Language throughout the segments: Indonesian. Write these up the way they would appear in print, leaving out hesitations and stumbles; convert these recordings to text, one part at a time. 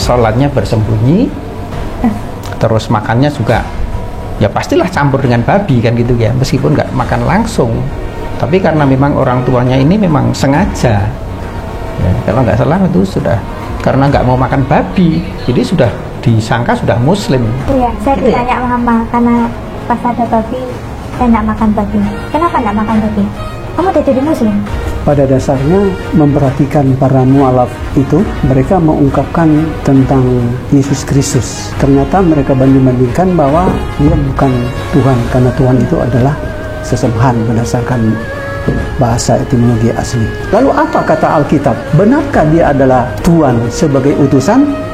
sholatnya bersembunyi, terus makannya juga ya pastilah campur dengan babi kan gitu ya, meskipun nggak makan langsung, tapi karena memang orang tuanya ini memang sengaja ya, kalau nggak salah itu sudah karena nggak mau makan babi, jadi sudah disangka sudah muslim. Iya, saya ditanya mama karena pas ada babi saya nggak makan babi. Kenapa nggak makan babi? Kamu udah jadi muslim? Pada dasarnya memperhatikan para mu'alaf itu, mereka mengungkapkan tentang Yesus Kristus. Ternyata mereka banding-bandingkan bahwa dia bukan Tuhan, karena Tuhan itu adalah sesembahan berdasarkan bahasa etimologi asli. Lalu apa kata Alkitab? Benarkah dia adalah Tuhan sebagai utusan?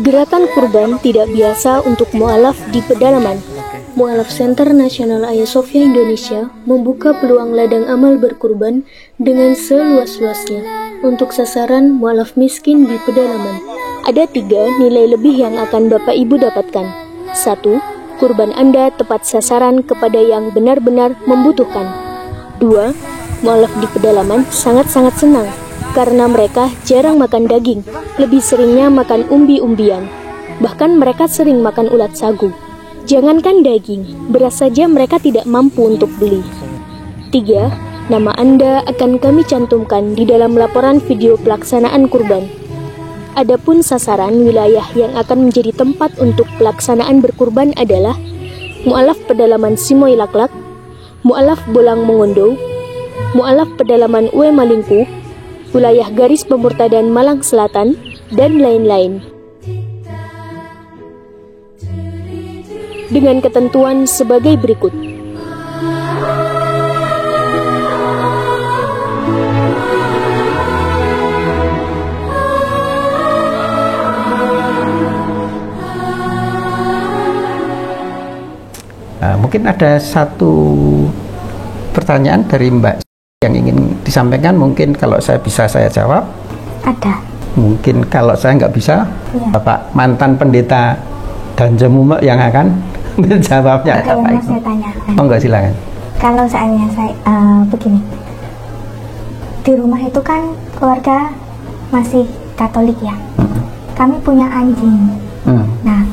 Gerakan kurban tidak biasa untuk mu'alaf di pedalaman. Mu'alaf Center Nasional Hagia Sophia Indonesia membuka peluang ladang amal berkurban dengan seluas-luasnya untuk sasaran mu'alaf miskin di pedalaman. Ada 3 nilai lebih yang akan Bapak Ibu dapatkan. 1. Kurban Anda tepat sasaran kepada yang benar-benar membutuhkan. 2. Mu'alaf di pedalaman sangat-sangat senang karena mereka jarang makan daging, lebih seringnya makan umbi-umbian. Bahkan mereka sering makan ulat sagu. Jangankan daging, beras saja mereka tidak mampu untuk beli. 3. Nama Anda akan kami cantumkan di dalam laporan video pelaksanaan kurban. Adapun sasaran wilayah yang akan menjadi tempat untuk pelaksanaan berkurban adalah Mu'alaf Pedalaman Simoy Laklak, Mu'alaf Bolang Mongondo, Mu'alaf Pedalaman Ue Malingku, wilayah garis pemurtadan Malang Selatan, dan lain-lain. Dengan ketentuan sebagai berikut. Mungkin ada satu pertanyaan dari Mbak yang ingin disampaikan, mungkin kalau saya bisa saya jawab. Ada. Mungkin kalau saya nggak bisa, ya, Bapak mantan pendeta dan Jemume yang akan menjawabnya. Oke, mau saya tanyakan. Oh enggak, silakan. Kalau seandainya saya begini, di rumah itu kan keluarga masih Katolik ya. Kami punya anjing. Nah,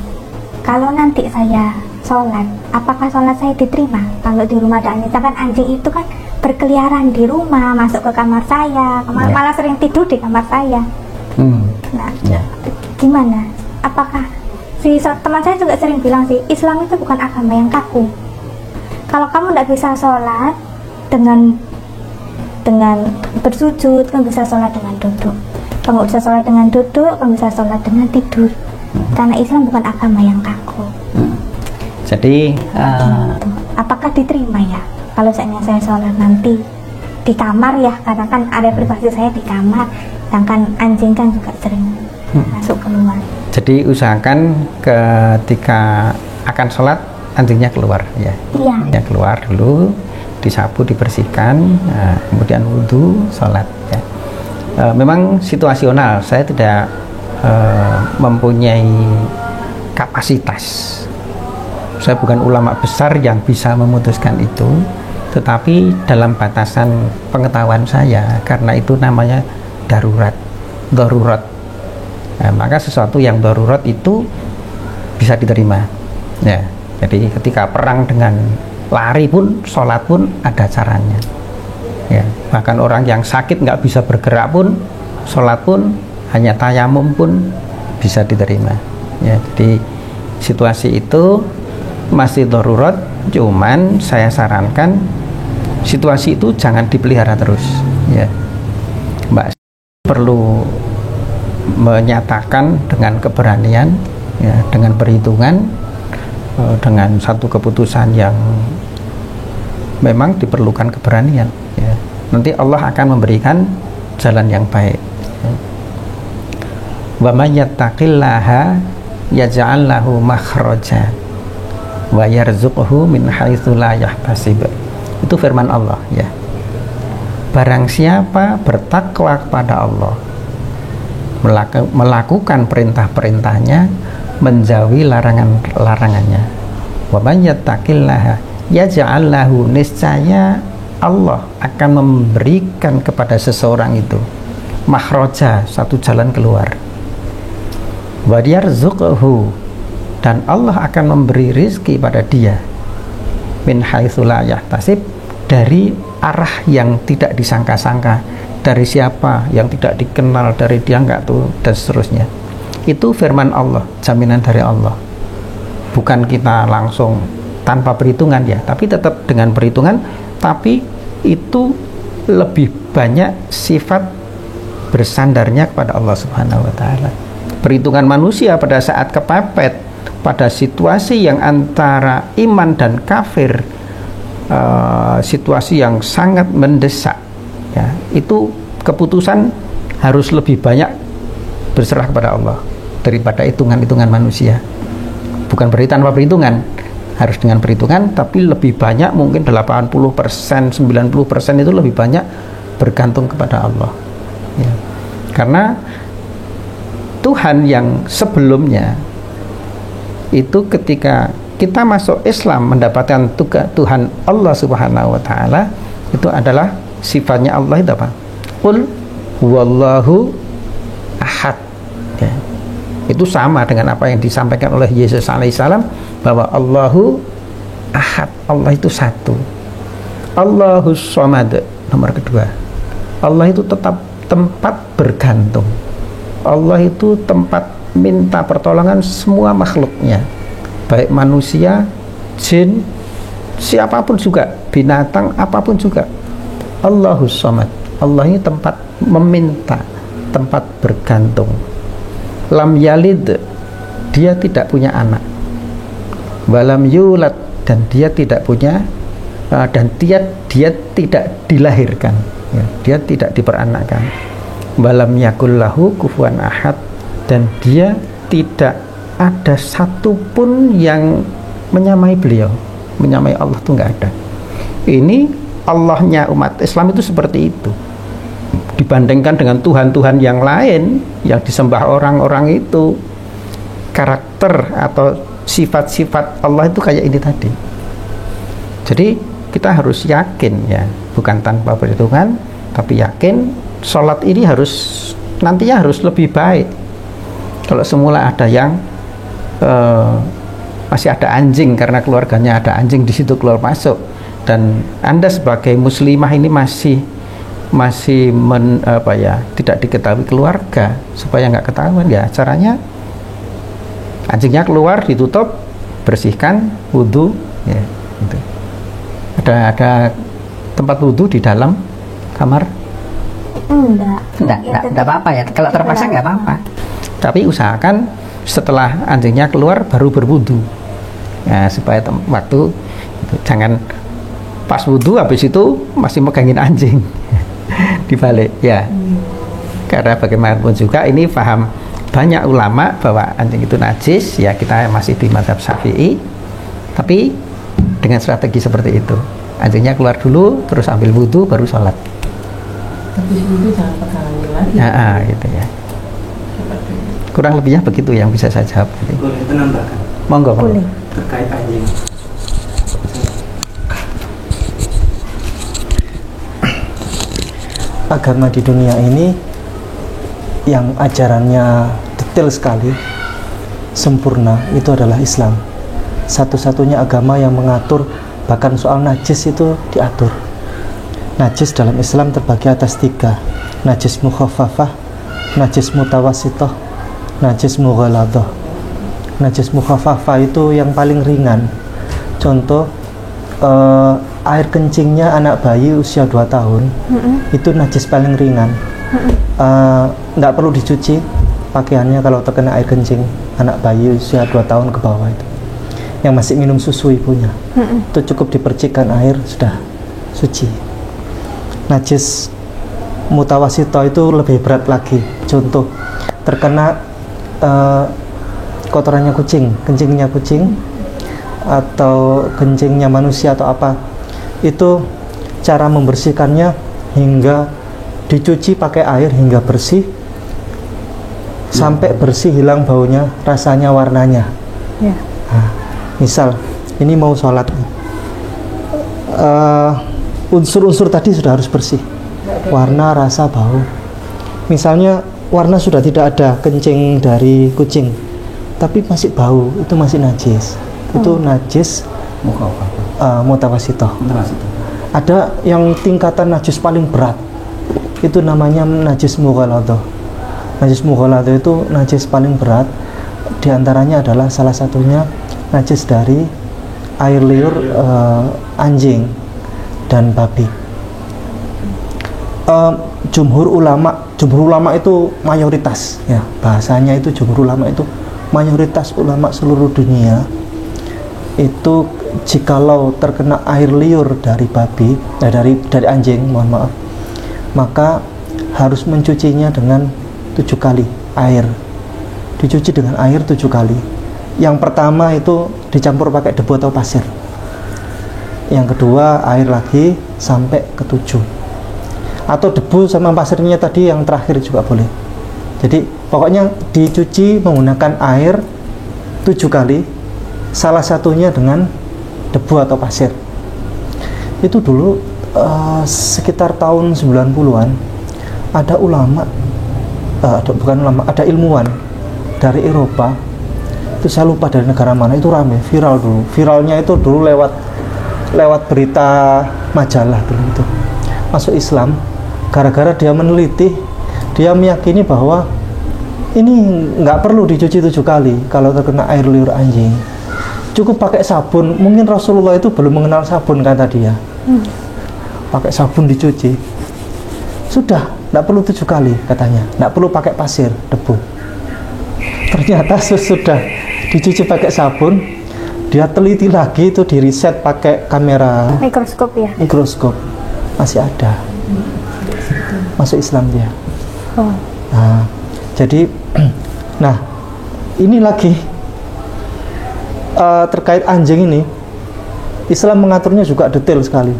kalau nanti saya sholat, apakah sholat saya diterima? Kalau di rumah ada anjing, kan anjing itu kan berkeliaran di rumah, masuk ke kamar saya, malah sering tidur di kamar saya. Nah, gimana? Apakah teman saya juga sering bilang sih, Islam itu bukan agama yang kaku. Kalau kamu tidak bisa sholat dengan bersujud, kamu bisa sholat dengan duduk. Kamu bisa sholat dengan duduk, kamu bisa sholat dengan tidur. Karena Islam bukan agama yang kaku. Jadi, apakah diterima ya? Kalau saya sholat nanti di kamar ya, karena kan area privasi saya di kamar, sedangkan anjing kan juga sering masuk keluar. Jadi usahakan ketika akan sholat anjingnya keluar ya. Iya. Ya, keluar dulu, disapu, dibersihkan, kemudian wudhu, sholat ya. Memang situasional, saya tidak mempunyai kapasitas. Saya bukan ulama besar yang bisa memutuskan itu, tetapi dalam batasan pengetahuan saya, karena itu namanya darurat. Nah, maka sesuatu yang darurat itu bisa diterima ya. Jadi ketika perang dengan lari pun, sholat pun ada caranya ya. Bahkan orang yang sakit nggak bisa bergerak pun, sholat pun hanya tayamum pun bisa diterima ya. Jadi situasi itu masih darurat, cuman saya sarankan situasi itu jangan dipelihara terus ya. Mbak perlu menyatakan dengan keberanian ya, dengan perhitungan, dengan satu keputusan yang memang diperlukan keberanian ya. Nanti Allah akan memberikan jalan yang baik ya. Wa may yattaqillaha yaj'al lahu makhraja wa yarzuqhu min haitsu la yahtasib. Itu firman Allah ya. Barang siapa bertakwa kepada Allah, melakukan perintah-perintahnya, menjauhi larangan-larangannya. Wa man yattaqillaha yaj'al lahu, niscaya Allah akan memberikan kepada seseorang itu makhraja, satu jalan keluar. Wa yarzuqhu, dan Allah akan memberi rizki pada dia min haitsu la yahtasib, dari arah yang tidak disangka-sangka, dari siapa yang tidak dikenal, dari dia nggak tahu, dan seterusnya. Itu firman Allah, jaminan dari Allah. Bukan kita langsung tanpa perhitungan ya, tapi tetap dengan perhitungan, tapi itu lebih banyak sifat bersandarnya kepada Allah Subhanahu wa taala. Perhitungan manusia pada saat kepepet, pada situasi yang antara iman dan kafir, situasi yang sangat mendesak ya, itu keputusan harus lebih banyak berserah kepada Allah daripada hitungan-hitungan manusia. Bukan berarti tanpa perhitungan, harus dengan perhitungan, tapi lebih banyak, mungkin 80%, 90% itu lebih banyak bergantung kepada Allah ya. Karena Tuhan yang sebelumnya itu ketika kita masuk Islam mendapatkan Tuhan Allah Subhanahu wa taala, itu adalah sifatnya Allah itu apa? Qul huwallahu ahad ya. Itu sama dengan apa yang disampaikan oleh Yesus alaihissalam, bahwa Allahu ahad, Allah itu satu. Allahus somad, nomor kedua, Allah itu tetap tempat bergantung. Allah itu tempat minta pertolongan semua makhluknya, baik manusia, jin, siapapun juga, binatang apapun juga. Allahus somad, Allah ini tempat meminta, tempat bergantung. Lam yalid, dia tidak punya anak. Walam yulad, dan dia tidak punya dan dia tidak dilahirkan ya, dia tidak diperanakkan. Walam yakullahu kufuwan ahad, dan dia tidak ada satupun yang menyamai beliau, menyamai Allah itu nggak ada. Ini Allahnya umat Islam itu seperti itu, dibandingkan dengan Tuhan-Tuhan yang lain yang disembah orang-orang itu. Karakter atau sifat-sifat Allah itu kayak ini tadi. Jadi kita harus yakin ya, bukan tanpa perhitungan, tapi yakin sholat ini nantinya harus lebih baik. Kalau semula ada yang masih ada anjing karena keluarganya ada anjing di situ keluar masuk, dan Anda sebagai muslimah ini masih tidak diketahui keluarga, supaya nggak ketahuan ya, caranya anjingnya keluar, ditutup, bersihkan, wudhu ya, gitu. Ada tempat wudhu di dalam kamar? Enggak apa-apa ya, kalau terpaksa nggak apa-apa, tapi usahakan setelah anjingnya keluar baru berwudhu ya, supaya waktu jangan pas wudhu habis itu masih megangin anjing dibalik ya. Karena bagaimanapun juga ini paham banyak ulama bahwa anjing itu najis ya, kita masih di mazhab Syafi'i, tapi dengan strategi seperti itu, anjingnya keluar dulu terus ambil wudhu baru sholat. Habis wudhu jangan pegangan lagi gitu ya, kurang lebihnya begitu yang bisa saya jawab. Boleh menambahkan? Monggo. Boleh. Terkait anjing, agama di dunia ini yang ajarannya detail sekali, sempurna, itu adalah Islam. Satu-satunya agama yang mengatur, bahkan soal najis itu diatur. Najis dalam Islam terbagi atas 3, najis mukhaffafah, najis mutawasitoh, najis mughaladah. Najis mukhaffafah itu yang paling ringan. Contoh, air kencingnya anak bayi usia 2 tahun, itu najis paling ringan. Nggak perlu dicuci pakaiannya kalau terkena air kencing anak bayi usia 2 tahun ke bawah, itu yang masih minum susu ibunya, itu cukup dipercikkan air sudah suci. Najis mutawasito itu lebih berat lagi. Contoh, terkena kotorannya kucing, kencingnya kucing atau kencingnya manusia atau apa, itu cara membersihkannya hingga dicuci pakai air hingga bersih, sampai bersih, hilang baunya, rasanya, warnanya. Ya. Nah, misal ini mau sholat, unsur-unsur tadi sudah harus bersih, warna, rasa, bau. Misalnya warna sudah tidak ada kencing dari kucing, tapi masih bau, itu masih najis. Itu najis mutawasitoh. Ada yang tingkatan najis paling berat, itu namanya najis mughaladzah. Najis mughaladzah itu najis paling berat. Di antaranya adalah salah satunya najis dari air liur anjing dan babi. Jumhur ulama itu mayoritas, ya bahasanya itu jumhur ulama itu mayoritas ulama seluruh dunia itu jikalau terkena air liur dari babi, dari anjing, mohon maaf, maka harus mencucinya dengan 7 kali air. Dicuci dengan air 7 kali. Yang pertama itu dicampur pakai debu atau pasir. Yang kedua air lagi sampai ke-7. Atau debu sama pasirnya tadi yang terakhir juga boleh. Jadi pokoknya dicuci menggunakan air 7 kali, salah satunya dengan debu atau pasir. Itu dulu sekitar tahun 90-an ada ulama, ada ilmuwan dari Eropa, itu saya lupa dari negara mana, itu rame, viral dulu. Viralnya itu dulu lewat berita majalah dulu itu. Masuk Islam gara-gara dia meneliti, dia meyakini bahwa ini nggak perlu dicuci 7 kali kalau terkena air liur anjing, cukup pakai sabun. Mungkin Rasulullah itu belum mengenal sabun, kata dia. Pakai sabun dicuci sudah, nggak perlu 7 kali katanya, nggak perlu pakai pasir, debu. Ternyata sudah dicuci pakai sabun, dia teliti lagi, itu di riset pakai kamera Mikroskop ya? Mikroskop, masih ada. Masuk Islam dia. Nah, jadi nah ini lagi terkait anjing ini, Islam mengaturnya juga detail sekali.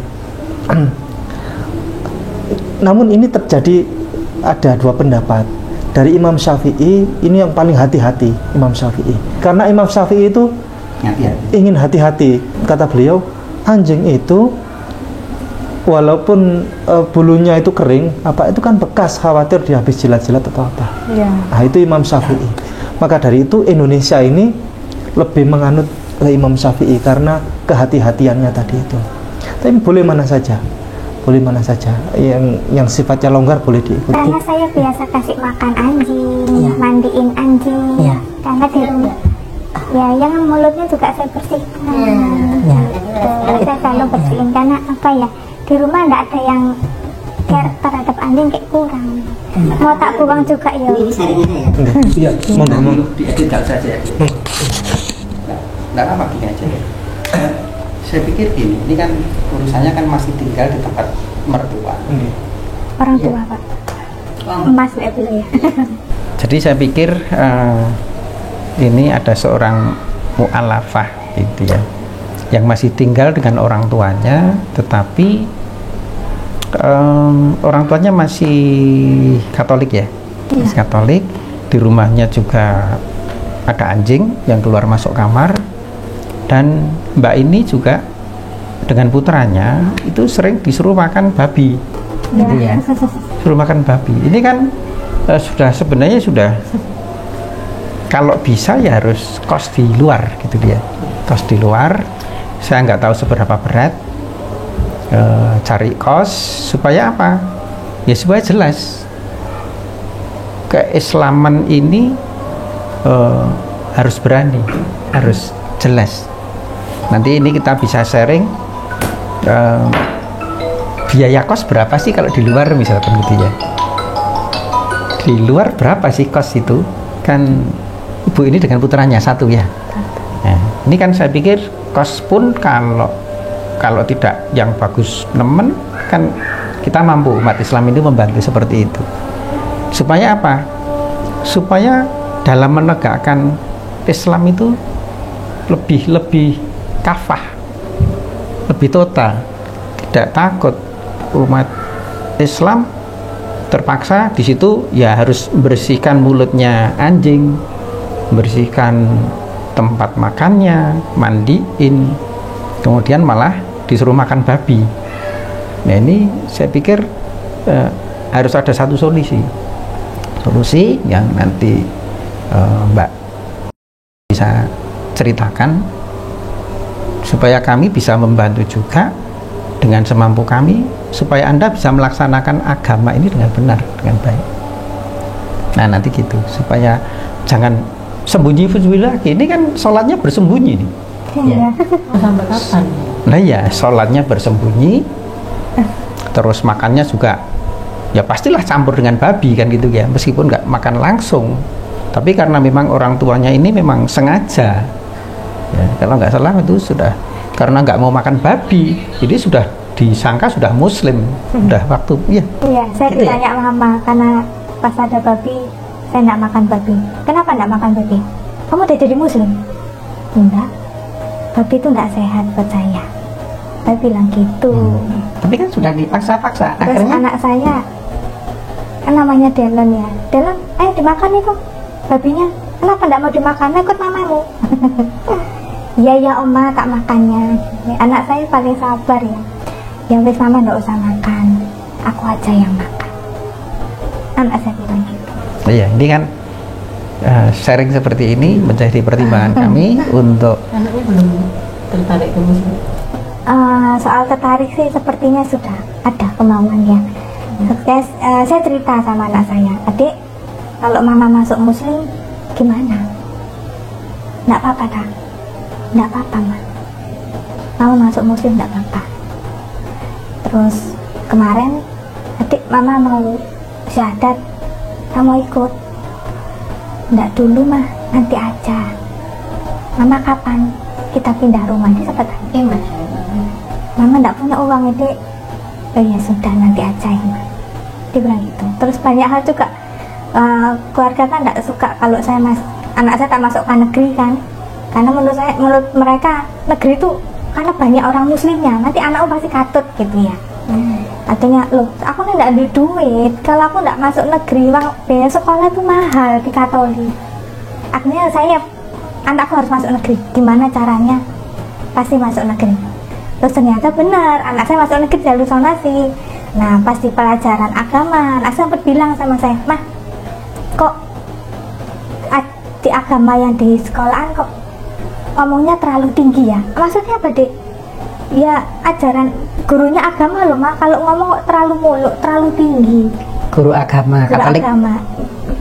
Namun ini terjadi, ada 2 pendapat. Dari Imam Syafi'i, ini yang paling hati-hati, Imam Syafi'i. Karena Imam Syafi'i itu ingin hati-hati. Kata beliau, anjing itu walaupun bulunya itu kering, itu kan bekas, khawatir dia habis jilat-jilat atau apa. Nah, itu Imam Syafi'i. Maka dari itu Indonesia ini lebih menganut Imam Syafi'i karena kehati-hatiannya tadi itu. Tapi boleh mana saja, yang sifatnya longgar boleh diikuti. Karena saya biasa kasih makan anjing, mandiin anjing, karena di rumah ya yang mulutnya juga saya bersihkan. Saya selalu bersihin karena apa ya, di rumah nggak ada yang care terhadap anjing, kayak kurang. Mau tak buang juga ya. Iya, ngomong diedit saja. Nggak lama gini aja. Saya pikir gini, ini kan urusannya kan masih tinggal di tempat mertua. Orang tua, Pak. Mas itu ya. Jadi saya pikir ini ada seorang mu'alafah gitu ya, yang masih tinggal dengan orang tuanya, tetapi orang tuanya masih Katolik ya, masih Katolik. Di rumahnya juga ada anjing yang keluar masuk kamar, dan mbak ini juga dengan putranya itu sering disuruh makan babi, gitu ya. Suruh makan babi. Ini kan sebenarnya sudah, kalau bisa ya harus kos di luar gitu dia, kos di luar. Saya nggak tahu seberapa berat, cari kos supaya apa? Ya supaya jelas keislaman ini harus berani, harus jelas. Nanti ini kita bisa sharing biaya kos berapa sih kalau di luar misalkan gitu ya. Di luar berapa sih kos itu? Kan ibu ini dengan putranya satu ya. Nah, ini kan saya pikir kos pun kalau tidak yang bagus nemen, kan kita mampu, umat Islam ini membantu seperti itu. Supaya apa? Supaya dalam menegakkan Islam itu lebih kafah, lebih total, tidak takut umat Islam terpaksa di situ ya harus bersihkan mulutnya anjing, bersihkan tempat makannya, mandiin, kemudian malah disuruh makan babi. Nah ini saya pikir harus ada satu solusi yang nanti Mbak bisa ceritakan supaya kami bisa membantu juga dengan semampu kami, supaya Anda bisa melaksanakan agama ini dengan benar, dengan baik. Nah nanti gitu, supaya jangan sembunyi-sembunyi lagi. Ini kan sholatnya bersembunyi nih. Iya. Sampai kapan? Nah ya, sholatnya bersembunyi, terus makannya juga ya pastilah campur dengan babi kan gitu ya, meskipun nggak makan langsung, tapi karena memang orang tuanya ini memang sengaja ya, kalau nggak salah itu sudah karena nggak mau makan babi, jadi sudah disangka sudah muslim, sudah waktu ya. Iya, saya Gitu ya? ditanya mama karena pas ada babi saya nggak makan babi. Kenapa nggak makan babi? Kamu udah jadi muslim? Enggak, babi itu nggak sehat buat saya. Saya bilang gitu. Tapi kan sudah dipaksa-paksa. Terus Akhirnya anak saya kan namanya Delon ya, Delon, ayo dimakan itu babinya. Kenapa nggak mau dimakan? Ikut mamamu. Iya ya oma, tak makannya. Anak saya paling sabar ya. Ya wis mama nggak usah makan, aku aja yang makan. Anak saya bilang gitu. iya, ini kan sharing seperti ini menjadi pertimbangan kami untuk Anaknya belum tertarik ke muslim. Soal tertarik sih sepertinya sudah ada kemauannya. Saya cerita sama anak saya, adik, kalau mama masuk muslim gimana? Nggak apa-apa tak? Nggak apa-apa ma. Mau masuk muslim nggak apa-apa. Terus kemarin, adik mama mau syahadat, kamu ikut? Nggak dulu mah, nanti aja. Mama kapan kita pindah rumah? Dia sempat tanya. Mama nggak punya uang ya dek. Oh ya sudah, nanti aja ya ma. Dia bilang gitu. Terus banyak hal juga, keluarga kan nggak suka kalau anak saya tak masukkan negeri kan, karena menurut mereka negeri itu karena banyak orang muslimnya, nanti anakku pasti katut gitu ya. Artinya loh, aku kan nggak ada duit, kalau aku nggak masuk negeri, biaya sekolah itu mahal di Katolik. Akhirnya anakku harus masuk negeri, gimana caranya? Pasti masuk negeri. Terus ternyata benar, anak saya masuk negeri jalur zonasi. Nah pas di pelajaran agama, anak saya sempat bilang sama saya, mah kok di agama yang di sekolahan kok ngomongnya terlalu tinggi ya? Maksudnya apa dek? Ya ajaran gurunya agama loh mah, kalau ngomong kok terlalu muluk, terlalu tinggi. Guru agama Katolik Agama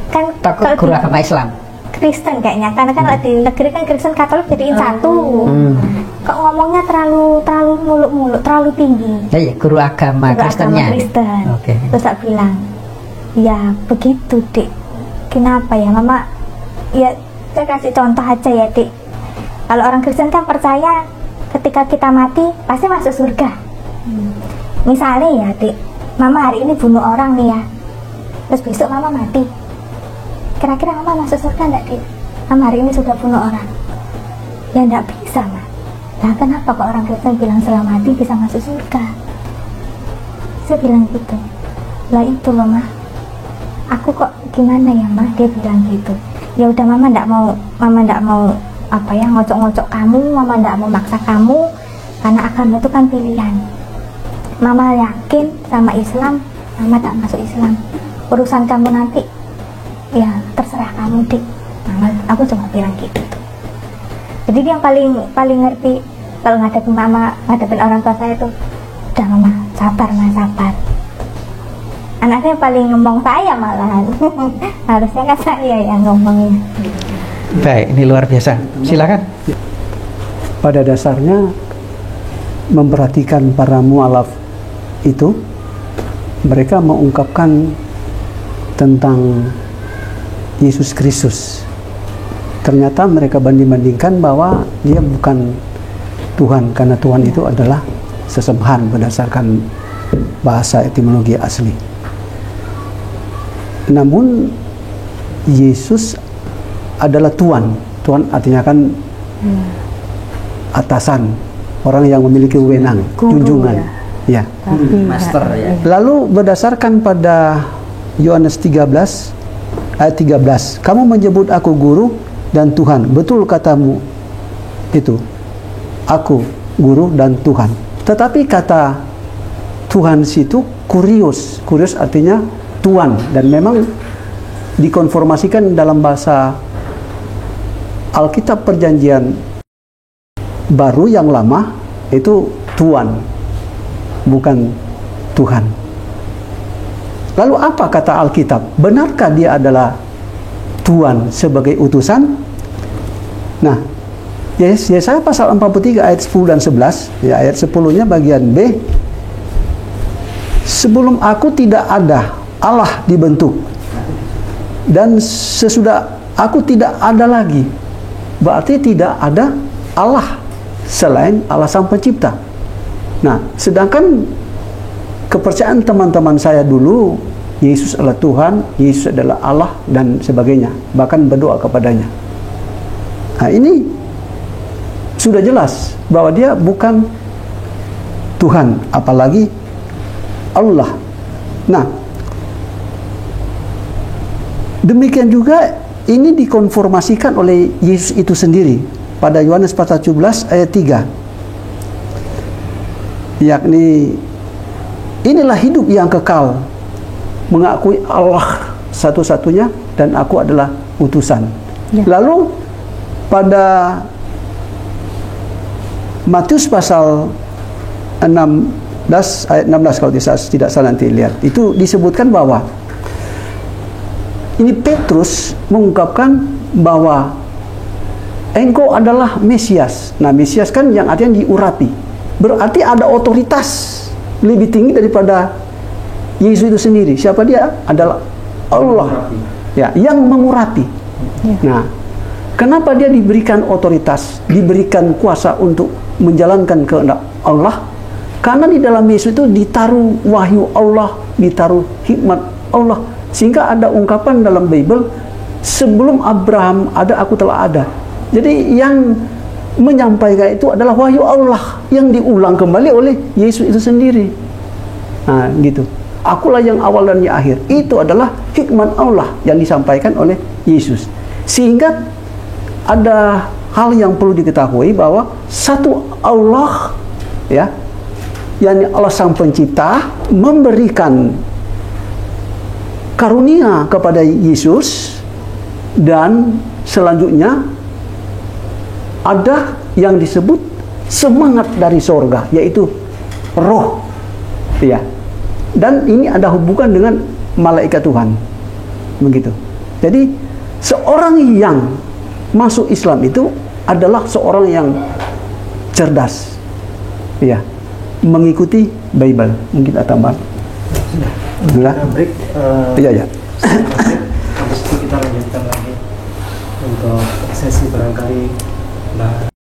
kan kalau guru agama Islam. Kristen kayaknya, karena kan di negeri kan Kristen Katolik jadiin satu. Kok ngomongnya terlalu muluk-muluk, terlalu tinggi. Ya, ya guru agama Guru Kristennya. agama Kristen. Oke. Terus saya bilang, ya begitu dek. Kenapa ya mama? Ya saya kasih contoh aja ya dek. Kalau orang Kristen kan percaya ketika kita mati pasti masuk surga. Misalnya ya dek, mama hari ini bunuh orang nih ya, terus besok mama mati, kira-kira mama masuk surga enggak dek? Mama hari ini sudah bunuh orang. Ya enggak bisa ma. Nah kenapa kok orang Kristen bilang setelah mati bisa masuk surga? Saya bilang gitu. Lah itu loh ma, aku kok gimana ya ma? Dia bilang gitu. Ya udah mama enggak mau apa ya, ngocok-ngocok kamu, mama enggak mau maksa kamu, karena agama itu kan pilihan. Mama yakin sama Islam, mama tak masuk Islam. Urusan kamu nanti ya terserah kamu dik. Mama, aku cuma bilang gitu. Jadi dia yang paling ngerti kalau ngadepin mama, ngadepin orang tua saya itu, udah mama sabar ma, sabar. Anaknya paling ngomong saya malahan. Harusnya kan saya yang ngomongnya. baik, ini luar biasa. Silakan. Pada dasarnya memperhatikan para mu'alaf itu, mereka mengungkapkan tentang Yesus Kristus. Ternyata mereka banding-bandingkan bahwa dia bukan Tuhan, karena Tuhan itu adalah sesembahan berdasarkan bahasa etimologi asli. Namun Yesus adalah Tuhan. Tuhan artinya kan atasan, orang yang memiliki wewenang, junjungan. Ya. Master ya. Lalu berdasarkan pada Yohanes 13 ayat 13. Kamu menyebut aku guru dan Tuhan. Betul katamu itu. Aku guru dan Tuhan. Tetapi kata Tuhan situ kurios. Kurios artinya tuan, dan memang dikonformasikan dalam bahasa Alkitab Perjanjian Baru yang lama itu tuan, bukan Tuhan. Lalu apa kata Alkitab? Benarkah dia adalah Tuhan sebagai utusan? Nah, Yesaya pasal 43 ayat 10 dan 11, ya, ayat 10-nya bagian B. Sebelum aku tidak ada, Allah dibentuk. Dan sesudah aku tidak ada lagi, berarti tidak ada Allah selain Allah Sang Pencipta. Nah, sedangkan kepercayaan teman-teman saya dulu, Yesus adalah Tuhan, Yesus adalah Allah, dan sebagainya, bahkan berdoa kepadanya. Nah, ini sudah jelas bahwa dia bukan Tuhan, apalagi Allah. Nah, demikian juga ini dikonformasikan oleh Yesus itu sendiri pada Yohanes pasal 17 ayat 3. Yakni inilah hidup yang kekal, mengakui Allah satu-satunya dan aku adalah utusan. Ya. Lalu pada Matius pasal 16 ayat 16 kalau tidak salah nanti lihat, itu disebutkan bahwa ini Petrus mengungkapkan bahwa engkau adalah Mesias. Nah, Mesias kan yang artinya diurapi. Berarti ada otoritas lebih tinggi daripada Yesus itu sendiri. Siapa dia? Adalah Allah. Ya, yang mengurapi. Ya. Nah, kenapa dia diberikan otoritas, diberikan kuasa untuk menjalankan kehendak Allah? Karena di dalam Yesus itu ditaruh wahyu Allah, ditaruh hikmat Allah. Sehingga ada ungkapan dalam Bible, sebelum Abraham ada, aku telah ada. Jadi yang menyampaikan itu adalah wahyu Allah yang diulang kembali oleh Yesus itu sendiri. Nah, gitu. Akulah yang awal dan yang akhir. Itu adalah hikmat Allah yang disampaikan oleh Yesus. Sehingga ada hal yang perlu diketahui bahwa satu Allah, ya, yakni Allah Sang Pencipta, memberikan karunia kepada Yesus, dan selanjutnya ada yang disebut semangat dari sorga, yaitu roh, ya. Dan ini ada hubungan dengan malaikat Tuhan, begitu. Jadi seorang yang masuk Islam itu adalah seorang yang cerdas, ya, mengikuti Bible. Mungkin ada tambahan. Sudah. Break. Iya, ya. Habis itu kita lanjutkan lagi untuk sesi barangkali. Nah.